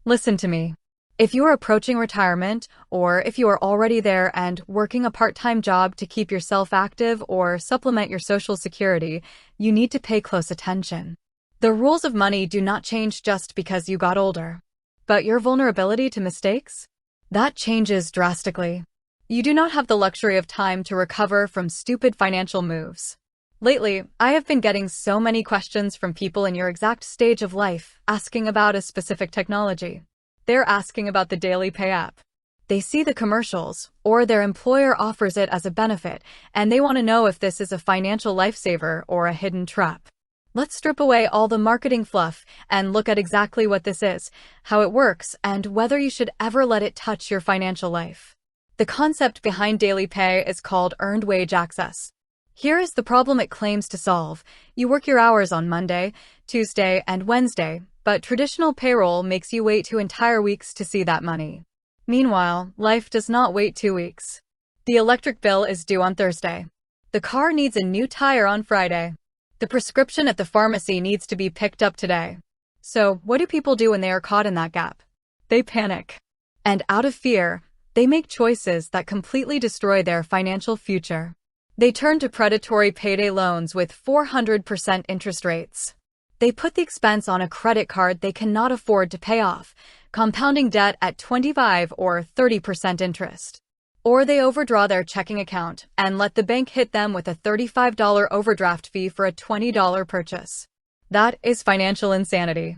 Listen to me. If you are approaching retirement, or if you are already there and working a part-time job to keep yourself active or supplement your social security, you need to pay close attention. The rules of money do not change just because you got older. But your vulnerability to mistakes? That changes drastically. You do not have the luxury of time to recover from stupid financial moves. Lately, I have been getting so many questions from people in your exact stage of life asking about a specific technology. They're asking about the DailyPay app. They see the commercials, or their employer offers it as a benefit, and they want to know if this is a financial lifesaver or a hidden trap. Let's strip away all the marketing fluff and look at exactly what this is, how it works, and whether you should ever let it touch your financial life. The concept behind DailyPay is called earned wage access. Here is the problem it claims to solve. You work your hours on Monday, Tuesday, and Wednesday, but traditional payroll makes you wait 2 entire weeks to see that money. Meanwhile, life does not wait 2 weeks. The electric bill is due on Thursday. The car needs a new tire on Friday. The prescription at the pharmacy needs to be picked up today. So, what do people do when they are caught in that gap? They panic. And out of fear, they make choices that completely destroy their financial future. They turn to predatory payday loans with 400% interest rates. They put the expense on a credit card they cannot afford to pay off, compounding debt at 25 or 30% interest. Or they overdraw their checking account and let the bank hit them with a $35 overdraft fee for a $20 purchase. That is financial insanity.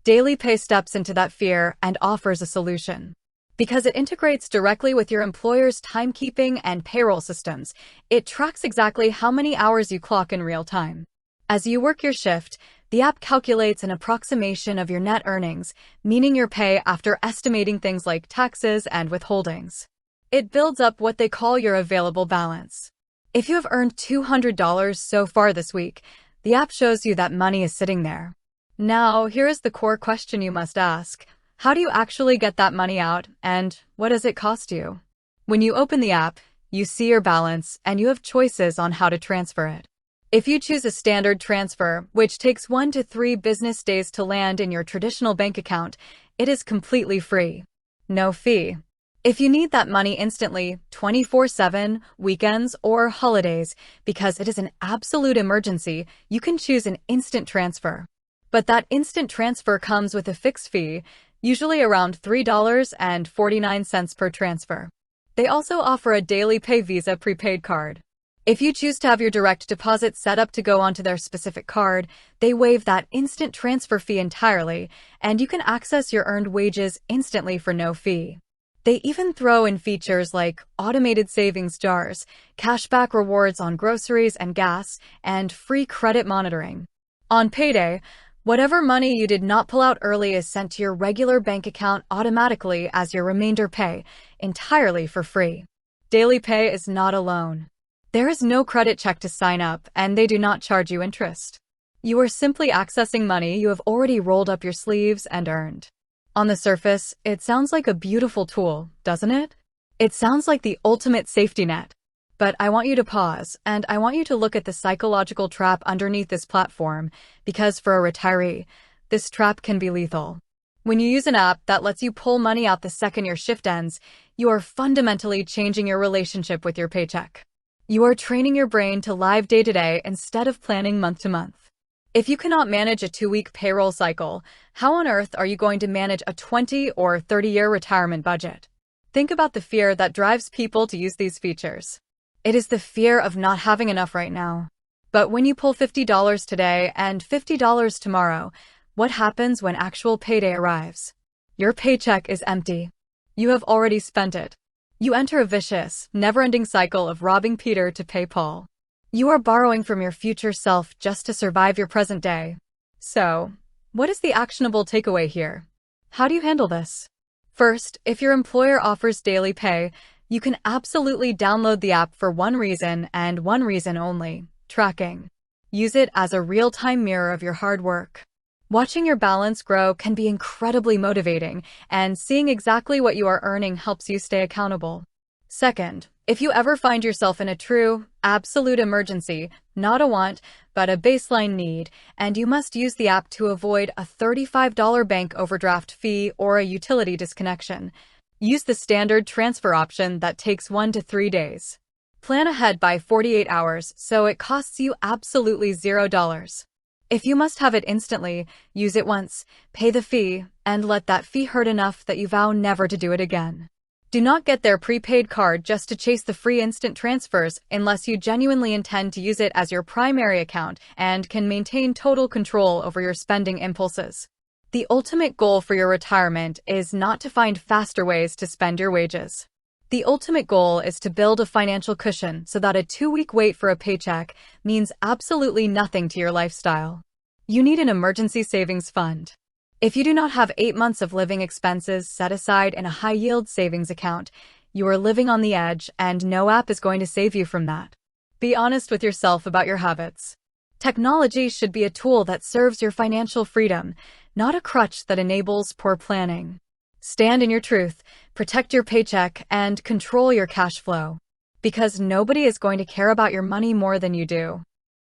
DailyPay steps into that fear and offers a solution. Because it integrates directly with your employer's timekeeping and payroll systems, it tracks exactly how many hours you clock in real time. As you work your shift, the app calculates an approximation of your net earnings, meaning your pay after estimating things like taxes and withholdings. It builds up what they call your available balance. If you have earned $200 so far this week, the app shows you that money is sitting there. Now, here is the core question you must ask. How do you actually get that money out, and what does it cost you? When you open the app, you see your balance, and you have choices on how to transfer it. If you choose a standard transfer, which takes 1 to 3 business days to land in your traditional bank account, it is completely free. No fee. If you need that money instantly, 24/7, weekends, or holidays, because it is an absolute emergency, you can choose an instant transfer. But that instant transfer comes with a fixed fee, usually around $3.49 per transfer. They also offer a DailyPay Visa prepaid card. If you choose to have your direct deposit set up to go onto their specific card, they waive that instant transfer fee entirely, and you can access your earned wages instantly for no fee. They even throw in features like automated savings jars, cashback rewards on groceries and gas, and free credit monitoring. On payday, whatever money you did not pull out early is sent to your regular bank account automatically as your remainder pay, entirely for free. DailyPay is not alone. There is no credit check to sign up, and they do not charge you interest. You are simply accessing money you have already rolled up your sleeves and earned. On the surface, it sounds like a beautiful tool, doesn't it? It sounds like the ultimate safety net. But I want you to pause, and I want you to look at the psychological trap underneath this platform, because for a retiree, this trap can be lethal. When you use an app that lets you pull money out the second your shift ends, you are fundamentally changing your relationship with your paycheck. You are training your brain to live day-to-day instead of planning month-to-month. If you cannot manage a 2-week payroll cycle, how on earth are you going to manage a 20 or 30-year retirement budget? Think about the fear that drives people to use these features. It is the fear of not having enough right now. But when you pull $50 today and $50 tomorrow, what happens when actual payday arrives? Your paycheck is empty. You have already spent it. You enter a vicious, never-ending cycle of robbing Peter to pay Paul. You are borrowing from your future self just to survive your present day. So, what is the actionable takeaway here? How do you handle this? First, if your employer offers DailyPay, you can absolutely download the app for one reason and one reason only: tracking. Use it as a real-time mirror of your hard work. Watching your balance grow can be incredibly motivating, and seeing exactly what you are earning helps you stay accountable. Second, If you ever find yourself in a true, absolute emergency, not a want, but a baseline need, and you must use the app to avoid a $35 bank overdraft fee or a utility disconnection, use the standard transfer option that takes 1 to 3 days. Plan ahead by 48 hours so it costs you absolutely $0. If you must have it instantly, use it once, pay the fee, and let that fee hurt enough that you vow never to do it again. Do not get their prepaid card just to chase the free instant transfers unless you genuinely intend to use it as your primary account and can maintain total control over your spending impulses. The ultimate goal for your retirement is not to find faster ways to spend your wages. The ultimate goal is to build a financial cushion so that a 2-week wait for a paycheck means absolutely nothing to your lifestyle. You need an emergency savings fund. If you do not have 8 months of living expenses set aside in a high-yield savings account, you are living on the edge, and no app is going to save you from that. Be honest with yourself about your habits. Technology should be a tool that serves your financial freedom, not a crutch that enables poor planning. Stand in your truth, protect your paycheck, and control your cash flow. Because nobody is going to care about your money more than you do.